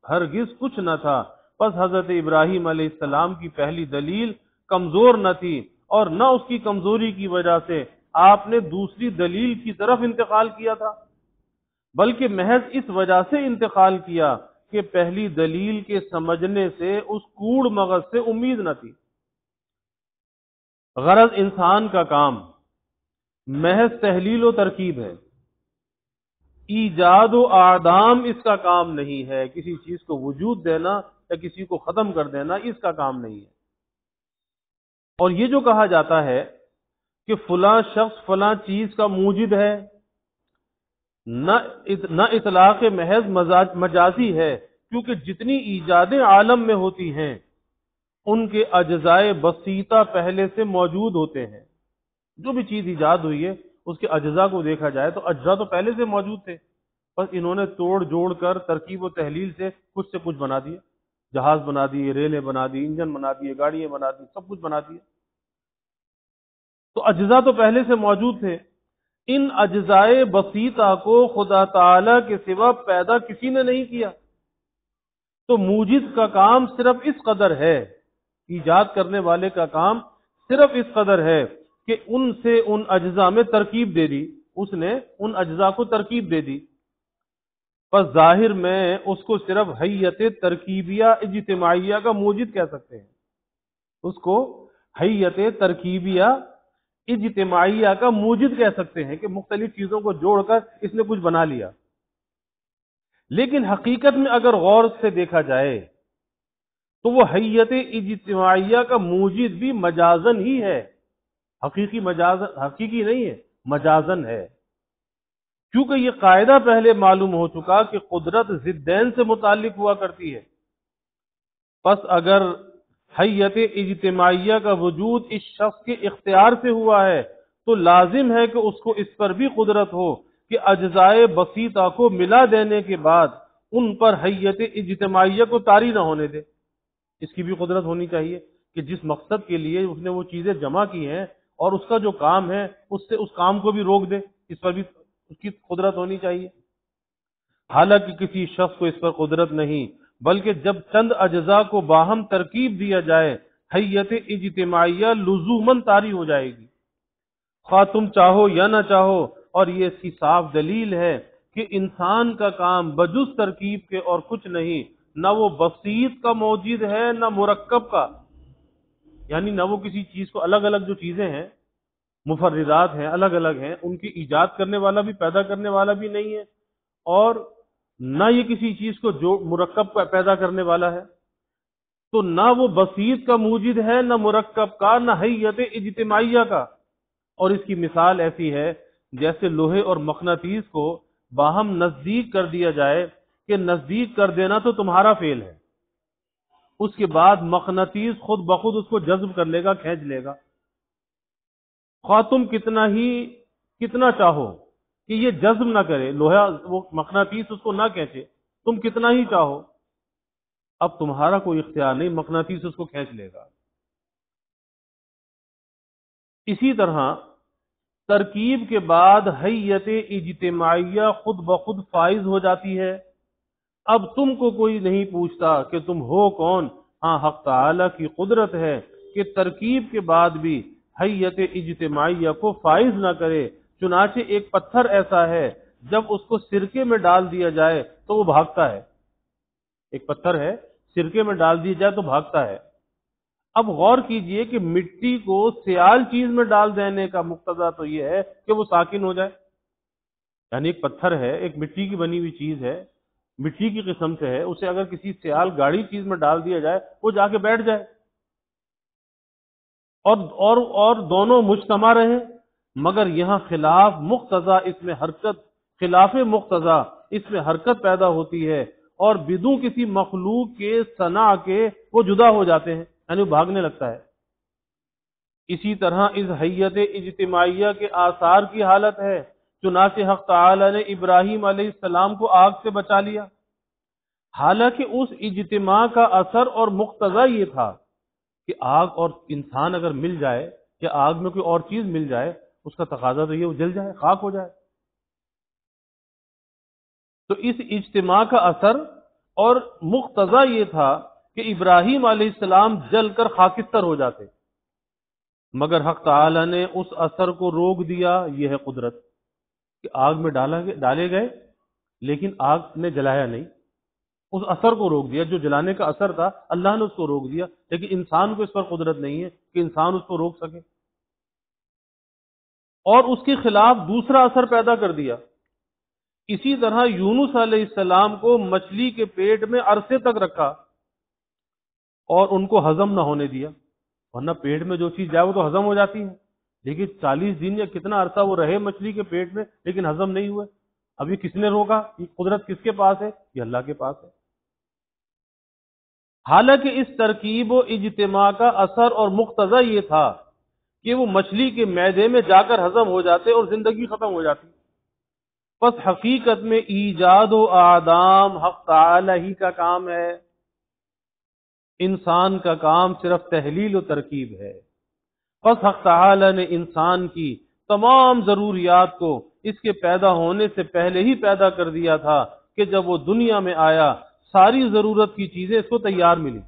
ہرگز کچھ نہ تھا۔ پس حضرت ابراہیم علیہ السلام کی پہلی دلیل کمزور نہ تھی، اور نہ اس کی کمزوری کی وجہ سے آپ نے دوسری دلیل کی طرف انتقال کیا تھا، بلکہ محض اس وجہ سے انتقال کیا کہ پہلی دلیل کے سمجھنے سے اس کوڑ مغز سے امید نہ تھی۔ غرض انسان کا کام محض تحلیل و ترکیب ہے، ایجاد و اعدام اس کا کام نہیں ہے، کسی چیز کو وجود دینا یا کسی کو ختم کر دینا اس کا کام نہیں ہے۔ اور یہ جو کہا جاتا ہے کہ فلاں شخص فلاں چیز کا موجد ہے، نہ اطلاق محض مجازی ہے، کیونکہ جتنی ایجادیں عالم میں ہوتی ہیں ان کے اجزائے بسیطہ پہلے سے موجود ہوتے ہیں۔ جو بھی چیز ایجاد ہوئی ہے اس کے اجزاء کو دیکھا جائے تو اجزاء تو پہلے سے موجود تھے، بس انہوں نے توڑ جوڑ کر ترکیب و تحلیل سے کچھ بنا دیے، جہاز بنا دیے، ریلیں بنا دی، انجن بنا دیے، گاڑیاں بنا دی، سب کچھ بنا دیے۔ تو اجزاء تو پہلے سے موجود تھے، ان اجزائے بسیطہ کو خدا تعالی کے سوا پیدا کسی نے نہیں کیا، تو موجد کا کام صرف اس قدر ہے، ایجاد کرنے والے کا کام صرف اس قدر ہے کہ ان سے ان اجزاء میں ترکیب دے دی، اس نے ان اجزاء کو ترکیب دے دی۔ پس ظاہر میں اس کو صرف حیت ترکیبیہ اجتماعیہ کا موجد کہہ سکتے ہیں، اس کو حیت ترکیبیہ اجتماعیہ کا موجد کہہ سکتے ہیں کہ مختلف چیزوں کو جوڑ کر اس نے کچھ بنا لیا۔ لیکن حقیقت میں اگر غور سے دیکھا جائے تو وہ حیت اجتماعیہ کا موجد بھی مجازن ہی ہے، حقیقی نہیں ہے، مجازن ہے، کیونکہ یہ قاعدہ پہلے معلوم ہو چکا کہ قدرت ضدین سے متعلق ہوا کرتی ہے۔ پس اگر حیت اجتماعیہ کا وجود اس شخص کے اختیار سے ہوا ہے تو لازم ہے کہ اس کو اس پر بھی قدرت ہو کہ اجزائے بسیطہ کو ملا دینے کے بعد ان پر حیت اجتماعیہ کو طاری نہ ہونے دے۔ اس کی بھی قدرت ہونی چاہیے کہ جس مقصد کے لیے اس نے وہ چیزیں جمع کی ہیں اور اس کا جو کام ہے اس سے اس کام کو بھی روک دے، اس پر بھی اس کی قدرت ہونی چاہیے۔ حالانکہ کسی شخص کو اس پر قدرت نہیں، بلکہ جب چند اجزاء کو باہم ترکیب دیا جائے حیت اجتماعیہ لزوماً طاری ہو جائے گی، خواہ تم چاہو یا نہ چاہو۔ اور یہ اس کی صاف دلیل ہے کہ انسان کا کام بجز ترکیب کے اور کچھ نہیں، نہ وہ بسیط کا موجد ہے نہ مرکب کا، یعنی نہ وہ کسی چیز کو الگ الگ جو چیزیں ہیں مفردات ہیں الگ الگ ہیں ان کی ایجاد کرنے والا بھی پیدا کرنے والا بھی نہیں ہے، اور نہ یہ کسی چیز کو جو مرکب کا پیدا کرنے والا ہے، تو نہ وہ بسیط کا موجد ہے نہ مرکب کا نہ حیت اجتماعیہ کا۔ اور اس کی مثال ایسی ہے جیسے لوہے اور مقناطیس کو باہم نزدیک کر دیا جائے کہ نزدیک کر دینا تو تمہارا فعل ہے، اس کے بعد مقناطیس خود بخود اس کو جذب کر لے گا، کھینچ لے گا، خواہ تم کتنا چاہو کہ یہ جذب نہ کرے، لوہا وہ مقناطیس اس کو نہ کھینچے، تم کتنا ہی چاہو، اب تمہارا کوئی اختیار نہیں، مقناطیس اس کو کھینچ لے گا۔ اسی طرح ترکیب کے بعد حیت اجتماعیہ خود بخود فائز ہو جاتی ہے۔ اب تم کو کوئی نہیں پوچھتا کہ تم ہو کون، ہاں حق تعالی کی قدرت ہے کہ ترکیب کے بعد بھی حیت اجتماعیہ کو فائز نہ کرے۔ چنانچہ ایک پتھر ایسا ہے جب اس کو سرکے میں ڈال دیا جائے تو وہ بھاگتا ہے، ایک پتھر ہے سرکے میں ڈال دیا جائے تو بھاگتا ہے۔ اب غور کیجئے کہ مٹی کو سیال چیز میں ڈال دینے کا مقتضا تو یہ ہے کہ وہ ساکن ہو جائے، یعنی ایک پتھر ہے، ایک مٹی کی بنی ہوئی چیز ہے، مٹی کی قسم سے ہے، اسے اگر کسی سیال گاڑی چیز میں ڈال دیا جائے وہ جا کے بیٹھ جائے اور دونوں مجتمع رہیں، مگر یہاں خلاف مقتضا اس میں حرکت، خلاف مقتضا اس میں حرکت پیدا ہوتی ہے اور بدون کسی مخلوق کے صنع کے وہ جدا ہو جاتے ہیں، یعنی وہ بھاگنے لگتا ہے۔ اسی طرح اس حیت اجتماعیہ کے آثار کی حالت ہے، چنانچہ حق تعالی نے ابراہیم علیہ السلام کو آگ سے بچا لیا، حالانکہ اس اجتماع کا اثر اور مقتضا یہ تھا کہ آگ اور انسان اگر مل جائے یا آگ میں کوئی اور چیز مل جائے، اس کا تقاضا تو یہ وہ جل جائے، خاک ہو جائے۔ تو اس اجتماع کا اثر اور مقتضا یہ تھا کہ ابراہیم علیہ السلام جل کر خاکستر ہو جاتے، مگر حق تعالی نے اس اثر کو روک دیا۔ یہ ہے قدرت کہ آگ میں ڈالے گئے لیکن آگ نے جلایا نہیں، اس اثر کو روک دیا، جو جلانے کا اثر تھا اللہ نے اس کو روک دیا، لیکن انسان کو اس پر قدرت نہیں ہے کہ انسان اس کو روک سکے، اور اس کے خلاف دوسرا اثر پیدا کر دیا۔ اسی طرح یونس علیہ السلام کو مچھلی کے پیٹ میں عرصے تک رکھا اور ان کو ہضم نہ ہونے دیا، ورنہ پیٹ میں جو چیز جائے وہ تو ہضم ہو جاتی ہے، لیکن 40 دن یا کتنا عرصہ وہ رہے مچھلی کے پیٹ میں لیکن ہضم نہیں ہوئے۔ اب یہ کس نے روکا؟ یہ قدرت کس کے پاس ہے؟ یہ اللہ کے پاس ہے۔ حالانکہ اس ترکیب و اجتماع کا اثر اور مقتضا یہ تھا کہ وہ مچھلی کے معدے میں جا کر ہضم ہو جاتے اور زندگی ختم ہو جاتی، پس حقیقت میں ایجاد و اعدام حق تعالی ہی کا کام ہے، انسان کا کام صرف تحلیل و ترکیب ہے۔ پس حق تعالی نے انسان کی تمام ضروریات کو اس کے پیدا ہونے سے پہلے ہی پیدا کر دیا تھا کہ جب وہ دنیا میں آیا ساری ضرورت کی چیزیں اس کو تیار ملی،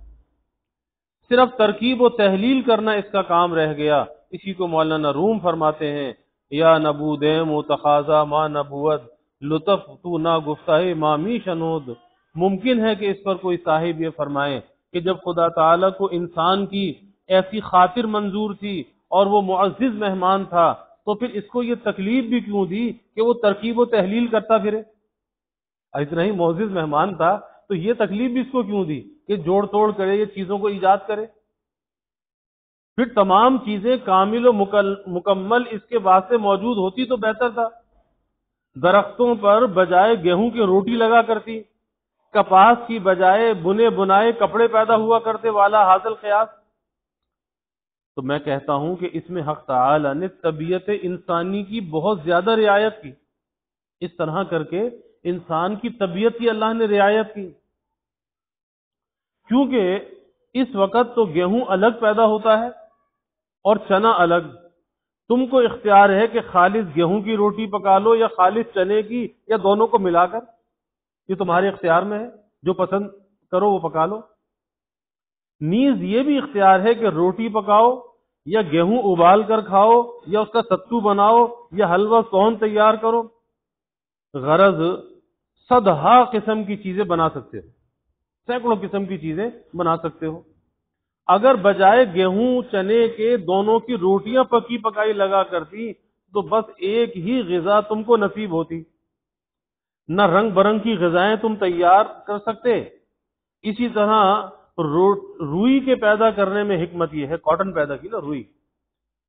صرف ترکیب و تحلیل کرنا اس کا کام رہ گیا۔ اسی کو مولانا روم فرماتے ہیں، یا نبودیم و تقاضا ما نبوت، لطف تو نہ گفتہ ما می شنود۔ ممکن ہے کہ اس پر کوئی صاحب یہ فرمائے کہ جب خدا تعالیٰ کو انسان کی ایسی خاطر منظور تھی اور وہ معزز مہمان تھا تو پھر اس کو یہ تکلیف بھی کیوں دی کہ وہ ترکیب و تحلیل کرتا پھرے؟ اتنا ہی معزز مہمان تھا تو یہ تکلیف بھی اس کو کیوں دی کہ جوڑ توڑ کرے، یہ چیزوں کو ایجاد کرے؟ پھر تمام چیزیں کامل و مکمل اس کے واسطے موجود ہوتی تو بہتر تھا۔ درختوں پر بجائے گیہوں کی روٹی لگا کرتی، کپاس کی بجائے بنے بنائے کپڑے پیدا ہوا کرتے، والا حاصل قیاس۔ تو میں کہتا ہوں کہ اس میں حق تعالی نے طبیعت انسانی کی بہت زیادہ رعایت کی، اس طرح کر کے انسان کی طبیعت کی اللہ نے رعایت کی، کیونکہ اس وقت تو گیہوں الگ پیدا ہوتا ہے اور چنا الگ، تم کو اختیار ہے کہ خالص گیہوں کی روٹی پکا لو یا خالص چنے کی، یا دونوں کو ملا کر، یہ تمہارے اختیار میں ہے، جو پسند کرو وہ پکا لو۔ نیز یہ بھی اختیار ہے کہ روٹی پکاؤ یا گیہوں ابال کر کھاؤ یا اس کا ستو بناؤ یا حلوہ سون تیار کرو، غرض صدہا قسم کی چیزیں بنا سکتے ہو، سینکڑوں قسم کی چیزیں بنا سکتے ہو۔ اگر بجائے گیہوں چنے کے دونوں کی روٹیاں پکی پکائی لگا کرتی تو بس ایک ہی غذا تم کو نصیب ہوتی، نہ رنگ برنگ کی غذائیں تم تیار کر سکتے۔ اسی طرح روئی کے پیدا کرنے میں حکمت یہ ہے، کاٹن پیدا کی نا روئی،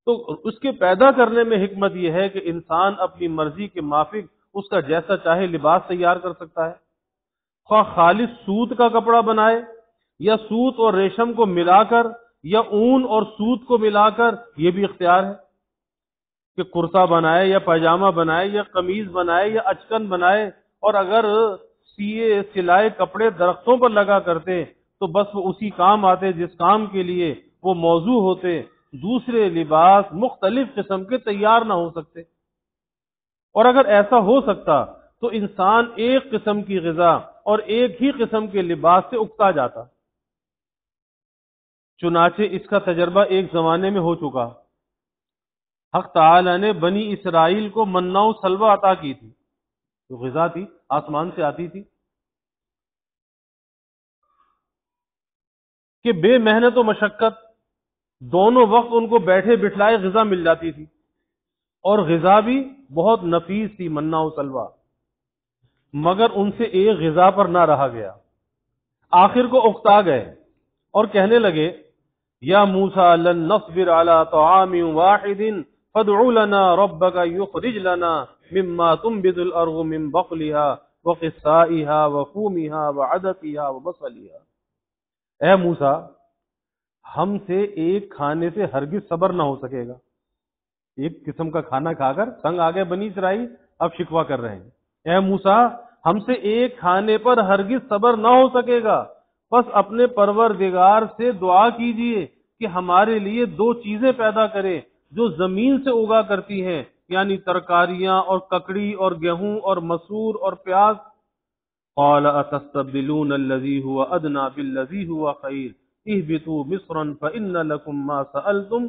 تو اس کے پیدا کرنے میں حکمت یہ ہے کہ انسان اپنی مرضی کے موافق اس کا جیسا چاہے لباس تیار کر سکتا ہے، خواہ خالص سوت کا کپڑا بنائے یا سوت اور ریشم کو ملا کر یا اون اور سوت کو ملا کر، یہ بھی اختیار ہے۔ کہ کرتا بنائے یا پاجامہ بنائے یا قمیض بنائے یا اچکن بنائے، اور اگر سیے سلائے کپڑے درختوں پر لگا کرتے تو بس وہ اسی کام آتے جس کام کے لیے وہ موضوع ہوتے، دوسرے لباس مختلف قسم کے تیار نہ ہو سکتے۔ اور اگر ایسا ہو سکتا تو انسان ایک قسم کی غذا اور ایک ہی قسم کے لباس سے اکتا جاتا۔ چنانچہ اس کا تجربہ ایک زمانے میں ہو چکا۔ حق تعالی نے بنی اسرائیل کو منّا و سلویٰ عطا کی تھی، جو غذا تھی آسمان سے آتی تھی، کہ بے محنت و مشقت دونوں وقت ان کو بیٹھے بٹھلائے غذا مل جاتی تھی، اور غذا بھی بہت نفیس تھی، منّا و سلویٰ۔ مگر ان سے ایک غذا پر نہ رہا گیا، آخر کو اکتا گئے اور کہنے لگے یا موسیٰ لن نصبر على طعام واحد فادع لنا ربك يخرج لنا مما تنبت الارض من بقلها وقثائها وفومها وعدسها وبصلها۔ اے موسیٰ، ہم سے ایک کھانے سے ہرگز صبر نہ ہو سکے گا۔ ایک قسم کا کھانا کھا کر تنگ آ گئے بنی اسرائیل، اب شکوہ کر رہے ہیں، اے موسیٰ ہم سے ایک کھانے پر ہرگز صبر نہ ہو سکے گا، بس اپنے پروردگار سے دعا کیجئے کہ ہمارے لیے دو چیزیں پیدا کرے جو زمین سے اگا کرتی ہیں، یعنی ترکاریاں اور ککڑی اور گیہوں اور مسور اور پیاز۔ قال اتستبدلون الذي هو ادنى بالذي هو خير اهبطوا مصرا فان لكم ما سألتم۔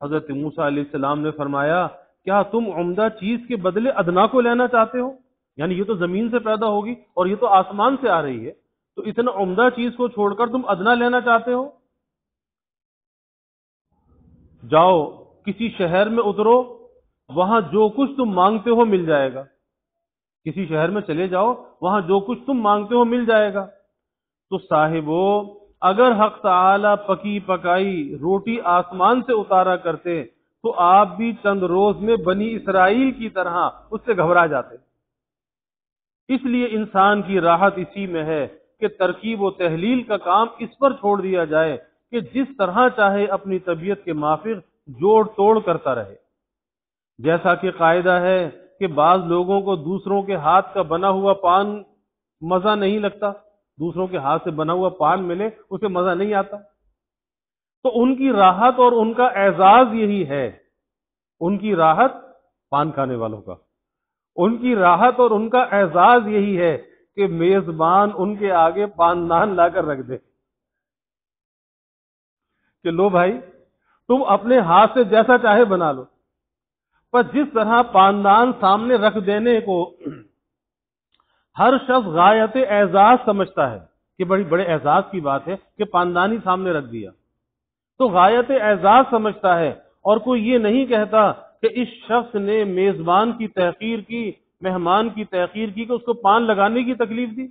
حضرت موسیٰ علیہ السلام نے فرمایا کیا تم عمدہ چیز کے بدلے ادنا کو لینا چاہتے ہو؟ یعنی یہ تو زمین سے پیدا ہوگی اور یہ تو آسمان سے آ رہی ہے، تو اتنا عمدہ چیز کو چھوڑ کر تم ادنا لینا چاہتے ہو؟ جاؤ کسی شہر میں اترو، وہاں جو کچھ تم مانگتے ہو مل جائے گا۔ کسی شہر میں چلے جاؤ، وہاں جو کچھ تم مانگتے ہو مل جائے گا۔ تو صاحبو، اگر حق تعالی پکی پکائی روٹی آسمان سے اتارا کرتے تو آپ بھی چند روز میں بنی اسرائیل کی طرح اس سے گھبرا جاتے۔ اس لیے انسان کی راحت اسی میں ہے کہ ترکیب و تحلیل کا کام اس پر چھوڑ دیا جائے کہ جس طرح چاہے اپنی طبیعت کے موافق جوڑ توڑ کرتا رہے۔ جیسا کہ قاعدہ ہے کہ بعض لوگوں کو دوسروں کے ہاتھ کا بنا ہوا پان مزہ نہیں لگتا، دوسروں کے ہاتھ سے بنا ہوا پان ملے اسے مزہ نہیں آتا، تو ان کی راحت اور ان کا اعزاز یہی ہے، ان کی راحت پان کھانے والوں کا، ان کی راحت اور ان کا اعزاز یہی ہے کہ میزبان ان کے آگے پاندان لا کر رکھ دے کہ لو بھائی تم اپنے ہاتھ سے جیسا چاہے بنا لو، پر جس طرح پاندان سامنے رکھ دینے کو ہر شخص غایت اعزاز سمجھتا ہے کہ بڑے اعزاز کی بات ہے کہ پاندانی سامنے رکھ دیا، تو غایت اعزاز سمجھتا ہے، اور کوئی یہ نہیں کہتا کہ اس شخص نے میزبان کی تحقیر کی، مہمان کی تحقیر کی، کہ اس کو پان لگانے کی تکلیف دی۔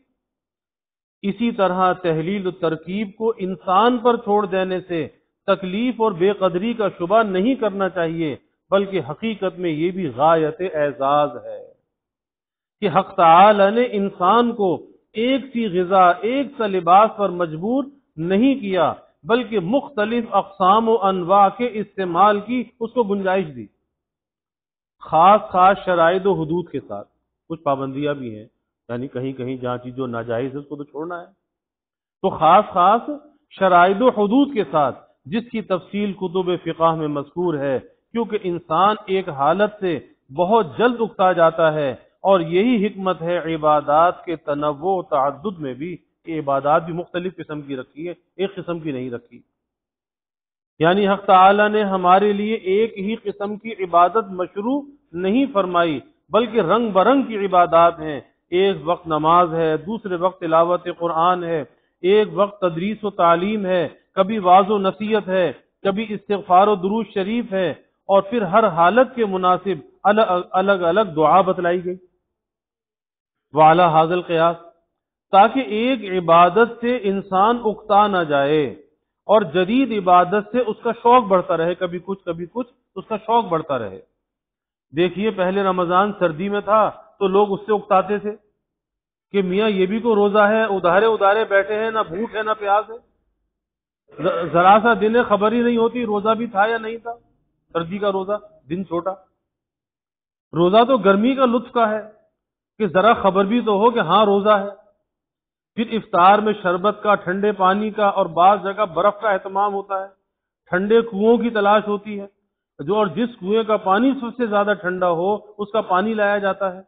اسی طرح تحلیل و ترکیب کو انسان پر چھوڑ دینے سے تکلیف اور بے قدری کا شبہ نہیں کرنا چاہیے، بلکہ حقیقت میں یہ بھی غایت اعزاز ہے کہ حق تعالی نے انسان کو ایک سی غذا، ایک سا لباس پر مجبور نہیں کیا، بلکہ مختلف اقسام و انواع کے استعمال کی اس کو گنجائش دی، خاص شرائط و حدود کے ساتھ۔ کچھ پابندیاں بھی ہیں، یعنی کہیں کہیں جہاں چیز جو ناجائز ہے اس کو تو چھوڑنا ہے، تو خاص شرائط و حدود کے ساتھ، جس کی تفصیل کتب فقہ میں مذکور ہے، کیونکہ انسان ایک حالت سے بہت جلد اکتا جاتا ہے، اور یہی حکمت ہے عبادات کے تنوع و تعدد میں بھی، کہ عبادات بھی مختلف قسم کی رکھی ہے، ایک قسم کی نہیں رکھی۔ یعنی حق تعالی نے ہمارے لیے ایک ہی قسم کی عبادت مشروع نہیں فرمائی، بلکہ رنگ برنگ کی عبادات ہیں۔ ایک وقت نماز ہے، دوسرے وقت تلاوت قرآن ہے، ایک وقت تدریس و تعلیم ہے، کبھی وعظ و نصیحت ہے، کبھی استغفار و درود شریف ہے، اور پھر ہر حالت کے مناسب الگ الگ دعا بتلائی گئی۔ وعلی ھذا القیاس، تاکہ ایک عبادت سے انسان اکتا نہ جائے اور جدید عبادت سے اس کا شوق بڑھتا رہے، کبھی کچھ اس کا شوق بڑھتا رہے۔ دیکھیے پہلے رمضان سردی میں تھا تو لوگ اس سے اکتاتے تھے کہ میاں یہ بھی کو روزہ ہے، ادھارے بیٹھے ہیں، نہ بھوک ہے نہ پیاس ہے، ذرا سا دن ہے خبر ہی نہیں ہوتی روزہ بھی تھا یا نہیں تھا، سردی کا روزہ دن چھوٹا۔ روزہ تو گرمی کا لطف کا ہے کہ ذرا خبر بھی تو ہو کہ ہاں روزہ ہے. پھر افطار میں شربت کا، ٹھنڈے پانی کا اور بعض جگہ برف کا اہتمام ہوتا ہے. ٹھنڈے کنویں کی تلاش ہوتی ہے، جو اور جس کنویں کا پانی سب سے زیادہ ٹھنڈا ہو اس کا پانی لایا جاتا ہے.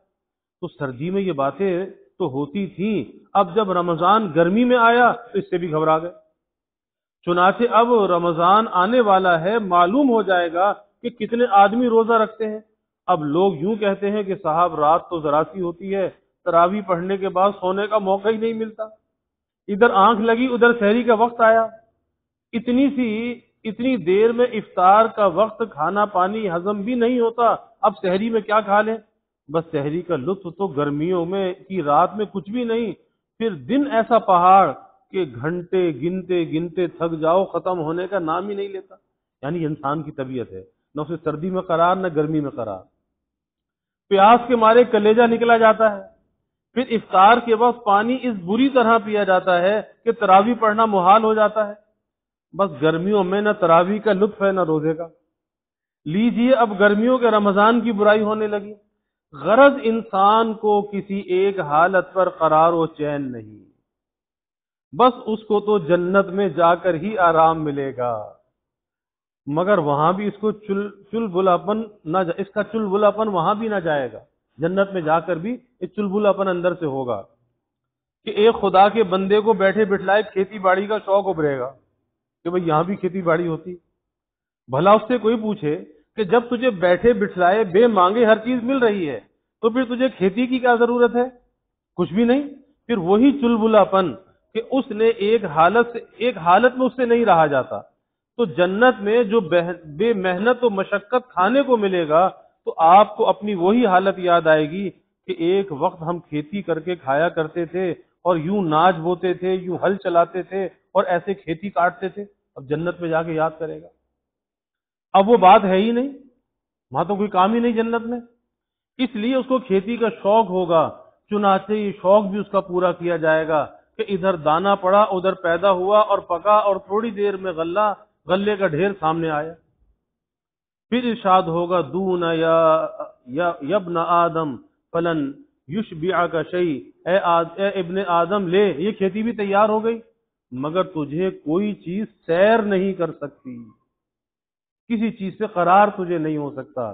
تو سردی میں یہ باتیں تو ہوتی تھیں. اب جب رمضان گرمی میں آیا تو اس سے بھی گھبرا گئے. چنانچہ اب رمضان آنے والا ہے، معلوم ہو جائے گا کہ کتنے آدمی روزہ رکھتے ہیں. اب لوگ یوں کہتے ہیں کہ صاحب رات تو ذرا سی ہوتی ہے، تراویح پڑھنے کے بعد سونے کا موقع ہی نہیں ملتا. ادھر آنکھ لگی ادھر سحری کا وقت آیا، اتنی دیر میں افطار کا وقت، کھانا پانی ہضم بھی نہیں ہوتا، اب سحری میں کیا کھا لیں؟ بس سحری کا لطف تو گرمیوں میں کی رات میں کچھ بھی نہیں، پھر دن ایسا پہاڑ کہ گھنٹے گنتے گنتے تھک جاؤ، ختم ہونے کا نام ہی نہیں لیتا. یعنی انسان کی طبیعت ہے، نہ اسے سردی میں قرار نہ گرمی میں قرار. پیاس کے مارے کلیجہ نکلا جاتا ہے. پھر افطار کے وقت پانی اس بری طرح پیا جاتا ہے کہ تراویح پڑھنا محال ہو جاتا ہے. بس گرمیوں میں نہ تراویح کا لطف ہے نہ روزے کا. لیجئے اب گرمیوں کے رمضان کی برائی ہونے لگی. غرض انسان کو کسی ایک حالت پر قرار و چین نہیں، بس اس کو تو جنت میں جا کر ہی آرام ملے گا. مگر وہاں بھی اس کو چل بلاپن نہ اس کا چل بلاپن وہاں بھی نہ جائے گا. جنت میں جا کر بھی یہ چل بلاپن اندر سے ہوگا کہ ایک خدا کے بندے کو بیٹھے بٹھلائے کھیتی باڑی کا شوق ابھرے گا کہ بھئی یہاں بھی کھیتی باڑی ہوتی. بھلا اس سے کوئی پوچھے کہ جب تجھے بیٹھے بٹھلائے بے مانگے ہر چیز مل رہی ہے تو پھر تجھے کھیتی کی کیا ضرورت ہے؟ کچھ بھی نہیں. پھر وہی چلبلاپن کہ اس نے ایک حالت میں اس سے نہیں رہا جاتا. تو جنت میں جو بے محنت و مشقت کھانے کو ملے گا تو آپ کو اپنی وہی حالت یاد آئے گی کہ ایک وقت ہم کھیتی کر کے کھایا کرتے تھے اور یوں ناج بوتے تھے، یوں ہل چلاتے تھے اور ایسے کھیتی کاٹتے تھے. اب جنت میں جا کے یاد کرے گا. اب وہ بات ہے ہی نہیں، وہاں تو کوئی کام ہی نہیں جنت میں. اس لیے اس کو کھیتی کا شوق ہوگا. چنانچہ یہ شوق بھی اس کا پورا کیا جائے گا کہ ادھر دانا پڑا ادھر پیدا ہوا اور پکا اور تھوڑی دیر میں غلے کا ڈھیر سامنے آیا. پھر ارشاد ہوگا دون یا ابن آدم فلن یشبعک شیء، اے ابن آدم لے یہ کھیتی بھی تیار ہو گئی مگر تجھے کوئی چیز سیر نہیں کر سکتی، کسی چیز سے قرار تجھے نہیں ہو سکتا.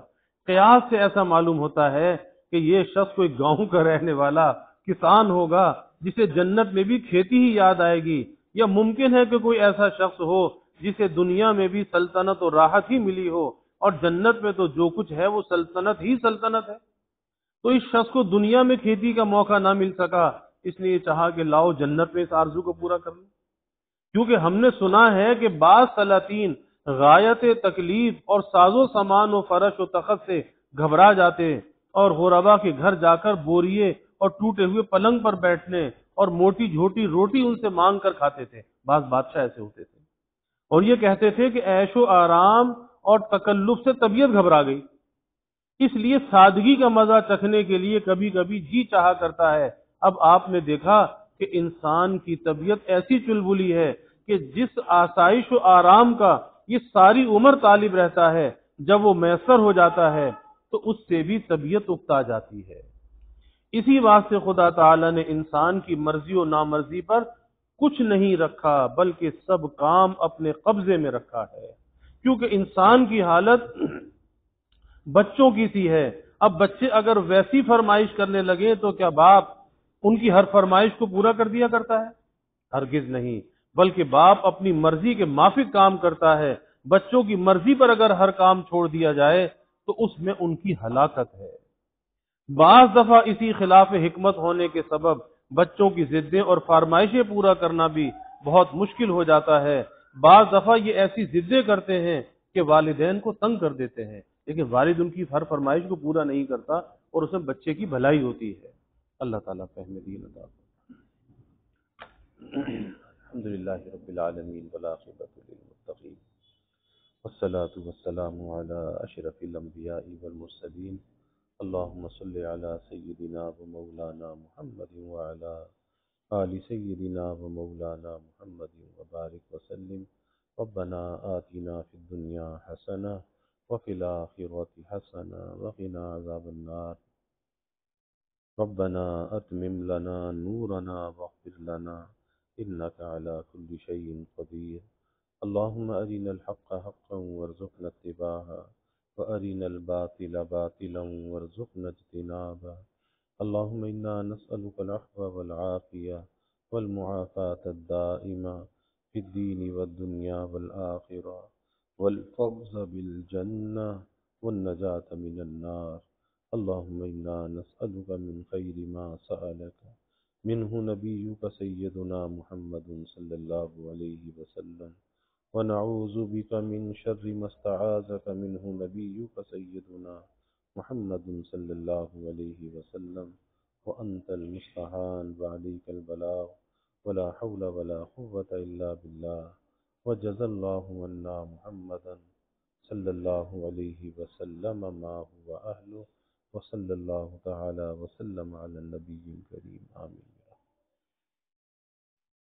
قیاس سے ایسا معلوم ہوتا ہے کہ یہ شخص کوئی گاؤں کا رہنے والا کسان ہوگا جسے جنت میں بھی کھیتی ہی یاد آئے گی، یا ممکن ہے کہ کوئی ایسا شخص ہو جسے دنیا میں بھی سلطنت اور راحت ہی ملی ہو اور جنت میں تو جو کچھ ہے وہ سلطنت ہی سلطنت ہے. تو اس شخص کو دنیا میں کھیتی کا موقع نہ مل سکا، اس لیے چاہا کہ لاؤ جنت میں اس آرزو کو پورا کر لیں. کیونکہ ہم نے سنا ہے کہ بعض سلاطین غایت تکلیف اور ساز و سامان و فرش و تخت سے گھبرا جاتے اور غربا کے گھر جا کر بوریے اور ٹوٹے ہوئے پلنگ پر بیٹھنے اور موٹی جھوٹی روٹی ان سے مانگ کر کھاتے تھے. بعض بادشاہ ایسے ہوتے تھے اور یہ کہتے تھے کہ عیش و آرام اور تکلف سے طبیعت گھبرا گئی، اس لیے سادگی کا مزہ چکھنے کے لیے کبھی کبھی جی چاہا کرتا ہے. اب آپ نے دیکھا کہ انسان کی طبیعت ایسی چلبلی ہے کہ جس آسائش و آرام کا یہ ساری عمر طالب رہتا ہے، جب وہ میسر ہو جاتا ہے تو اس سے بھی طبیعت اکتا جاتی ہے. اسی واسطے خدا تعالی نے انسان کی مرضی و نامرضی پر کچھ نہیں رکھا بلکہ سب کام اپنے قبضے میں رکھا ہے. کیونکہ انسان کی حالت بچوں کی سی ہے. اب بچے اگر ویسی فرمائش کرنے لگے تو کیا باپ ان کی ہر فرمائش کو پورا کر دیا کرتا ہے؟ ہرگز نہیں، بلکہ باپ اپنی مرضی کے مافک کام کرتا ہے. بچوں کی مرضی پر اگر ہر کام چھوڑ دیا جائے تو اس میں ان کی ہلاکت ہے. بعض دفعہ اسی خلاف حکمت ہونے کے سبب بچوں کی ضدیں اور فرمائشیں پورا کرنا بھی بہت مشکل ہو جاتا ہے. بعض دفعہ یہ ایسی ضدیں کرتے ہیں کہ والدین کو تنگ کر دیتے ہیں، لیکن والد ان کی ہر فرمائش کو پورا نہیں کرتا اور اس میں بچے کی بھلائی ہوتی ہے. اللہ تعالیٰ فہم دین عطا فرمائے. الحمدللہ رب العالمین والعاقبۃ للمتقین والصلاة والسلام علی اشرف الانبیاء والمرسلین. اللهم صل على سيدنا ومولانا محمد وعلى آل سيدنا ومولانا محمد وبارك وسلم. ربنا آتنا في الدنيا حسنة وفي الآخرة حسنة وقنا عذاب النار. ربنا أتمم لنا نورنا واغفر لنا إنك على كل شيء قدير. اللهم أرنا الحق حقا وارزقنا اتباعه وأرنا الباطل باطلا وارزقنا اجتنابه. اللهم إنا نسألك العفو والعافية والمعافاة الدائمة في الدين والدنيا والآخرة والفوز بالجنة والنجاة من النار. اللهم إنا نسألك من خير ما سألك منه نبيك سيدنا محمد صلى الله عليه وسلم، ونعوذ بك من شر ما استعاذك منه نبيك سيدنا محمد صلى الله عليه وسلم، وأنت المستعان وعليك البلاغ، ولا حول ولا قوة إلا بالله. وجزى الله عنا محمدا صلى الله عليه وسلم ما هو أهله، وصلى الله تعالى وسلم على النبي الكريم. آمين.